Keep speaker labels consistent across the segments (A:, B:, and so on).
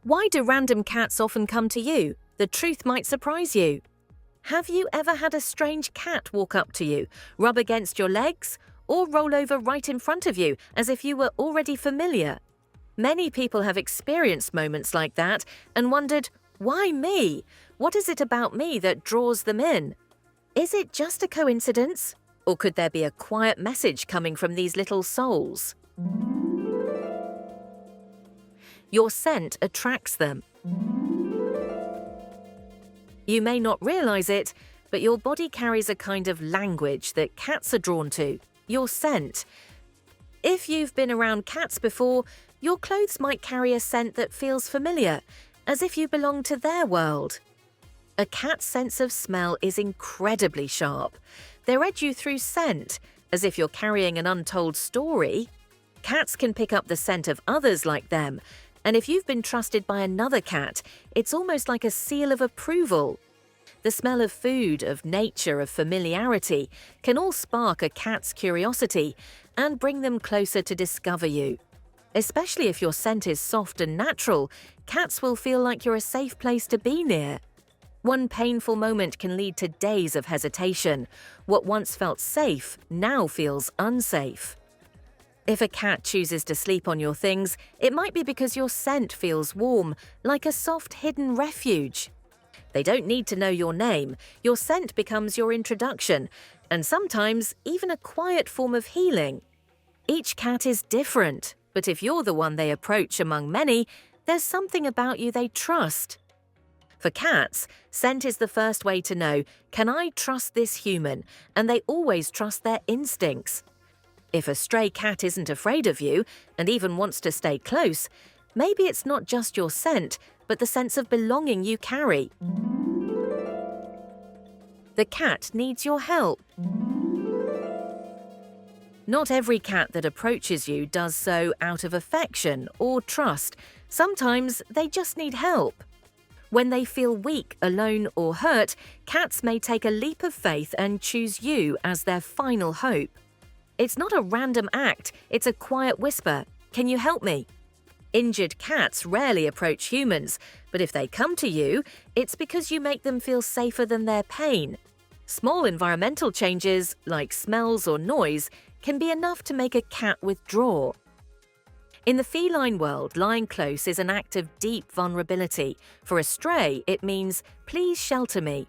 A: Why do random cats often come to you? The truth might surprise you. Have you ever had a strange cat walk up to you, rub against your legs, or roll over right in front of you as if you were already familiar? Many people have experienced moments like that and wondered, why me? What is it about me that draws them in? Is it just a coincidence? Or could there be a quiet message coming from these little souls? Your scent attracts them. You may not realize it, but your body carries a kind of language that cats are drawn to, your scent. If you've been around cats before, your clothes might carry a scent that feels familiar, as if you belong to their world. A cat's sense of smell is incredibly sharp. They read you through scent, as if you're carrying an untold story. Cats can pick up the scent of others like them, and if you've been trusted by another cat, it's almost like a seal of approval. The smell of food, of nature, of familiarity can all spark a cat's curiosity and bring them closer to discover you. Especially if your scent is soft and natural, cats will feel like you're a safe place to be near. One painful moment can lead to days of hesitation. What once felt safe now feels unsafe. If a cat chooses to sleep on your things, it might be because your scent feels warm, like a soft hidden refuge. They don't need to know your name. Your scent becomes your introduction, and sometimes even a quiet form of healing. Each cat is different, but if you're the one they approach among many, there's something about you they trust. For cats, scent is the first way to know, can I trust this human? And they always trust their instincts. If a stray cat isn't afraid of you and even wants to stay close, maybe it's not just your scent, but the sense of belonging you carry. The cat needs your help. Not every cat that approaches you does so out of affection or trust. Sometimes they just need help. When they feel weak, alone, or hurt, cats may take a leap of faith and choose you as their final hope. It's not a random act, it's a quiet whisper. Can you help me? Injured cats rarely approach humans, but if they come to you, it's because you make them feel safer than their pain. Small environmental changes, like smells or noise, can be enough to make a cat withdraw. In the feline world, lying close is an act of deep vulnerability. For a stray, it means, please shelter me.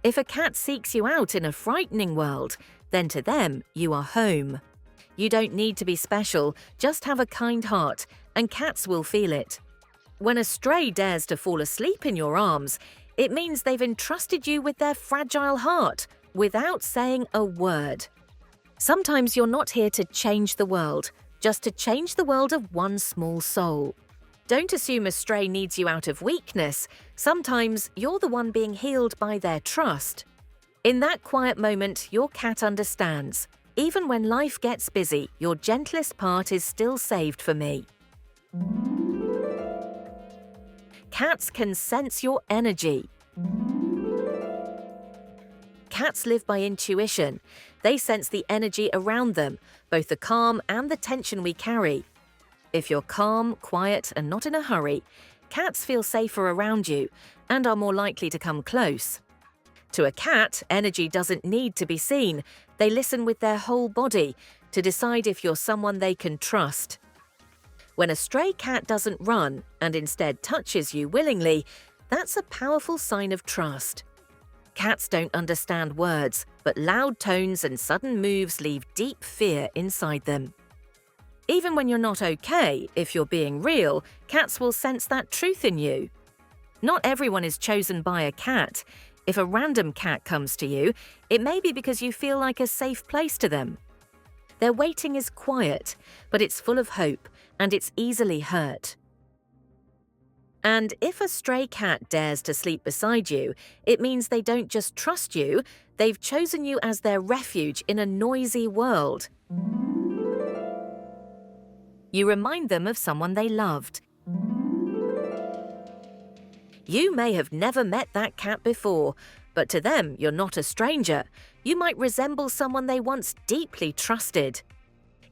A: If a cat seeks you out in a frightening world, then to them, you are home. You don't need to be special, just have a kind heart, and cats will feel it. When a stray dares to fall asleep in your arms, it means they've entrusted you with their fragile heart, without saying a word. Sometimes you're not here to change the world, just to change the world of one small soul. Don't assume a stray needs you out of weakness. Sometimes you're the one being healed by their trust. In that quiet moment, your cat understands. Even when life gets busy, your gentlest part is still saved for me. Cats can sense your energy. Cats live by intuition. They sense the energy around them, both the calm and the tension we carry. If you're calm, quiet, and not in a hurry, cats feel safer around you and are more likely to come close. To a cat, energy doesn't need to be seen. They listen with their whole body to decide if you're someone they can trust. When a stray cat doesn't run and instead touches you willingly, that's a powerful sign of trust. Cats don't understand words, but loud tones and sudden moves leave deep fear inside them. Even when you're not okay, if you're being real, cats will sense that truth in you. Not everyone is chosen by a cat. If a random cat comes to you, it may be because you feel like a safe place to them. Their waiting is quiet, but it's full of hope, and it's easily hurt. And if a stray cat dares to sleep beside you, it means they don't just trust you, they've chosen you as their refuge in a noisy world. You remind them of someone they loved. You may have never met that cat before, but to them, you're not a stranger. You might resemble someone they once deeply trusted.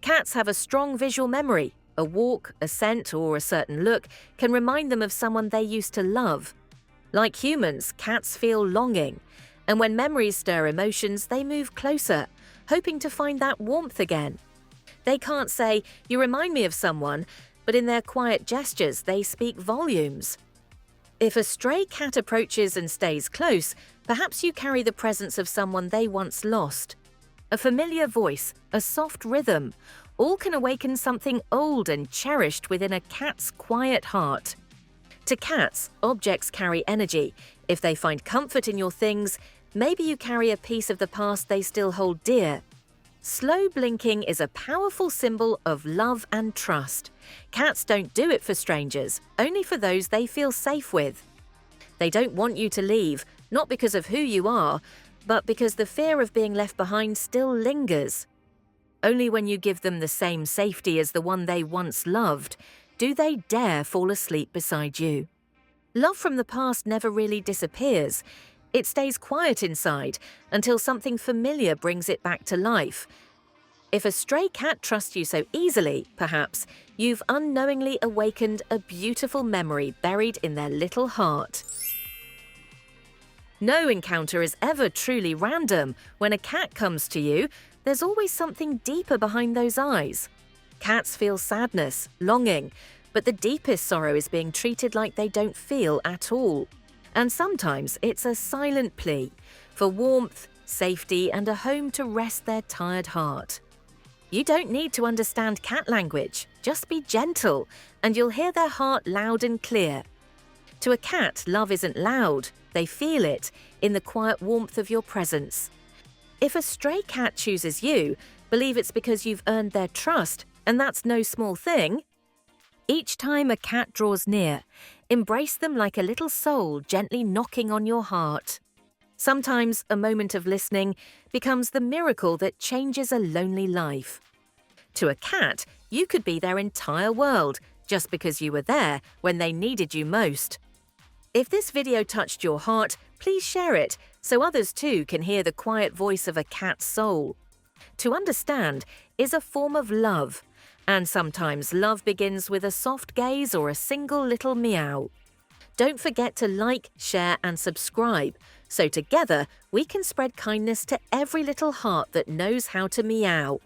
A: Cats have a strong visual memory. A walk, a scent, or a certain look can remind them of someone they used to love. Like humans, cats feel longing, and when memories stir emotions, they move closer, hoping to find that warmth again. They can't say, "You remind me of someone," but in their quiet gestures, they speak volumes. If a stray cat approaches and stays close, perhaps you carry the presence of someone they once lost. A familiar voice, a soft rhythm, all can awaken something old and cherished within a cat's quiet heart. To cats, objects carry energy. If they find comfort in your things, maybe you carry a piece of the past they still hold dear. Slow blinking is a powerful symbol of love and trust. Cats don't do it for strangers, only for those they feel safe with. They don't want you to leave, not because of who you are, but because the fear of being left behind still lingers. Only when you give them the same safety as the one they once loved, do they dare fall asleep beside you. Love from the past never really disappears. It stays quiet inside until something familiar brings it back to life. If a stray cat trusts you so easily, perhaps, you've unknowingly awakened a beautiful memory buried in their little heart. No encounter is ever truly random. When a cat comes to you, there's always something deeper behind those eyes. Cats feel sadness, longing, but the deepest sorrow is being treated like they don't feel at all. And sometimes it's a silent plea for warmth, safety, and a home to rest their tired heart. You don't need to understand cat language, just be gentle, and you'll hear their heart loud and clear. To a cat, love isn't loud, they feel it in the quiet warmth of your presence. If a stray cat chooses you, believe it's because you've earned their trust, and that's no small thing. Each time a cat draws near, embrace them like a little soul gently knocking on your heart. Sometimes a moment of listening becomes the miracle that changes a lonely life. To a cat, you could be their entire world just because you were there when they needed you most. If this video touched your heart, please share it so others too can hear the quiet voice of a cat's soul. To understand is a form of love, and sometimes love begins with a soft gaze or a single little meow. Don't forget to like, share, and subscribe, so together we can spread kindness to every little heart that knows how to meow.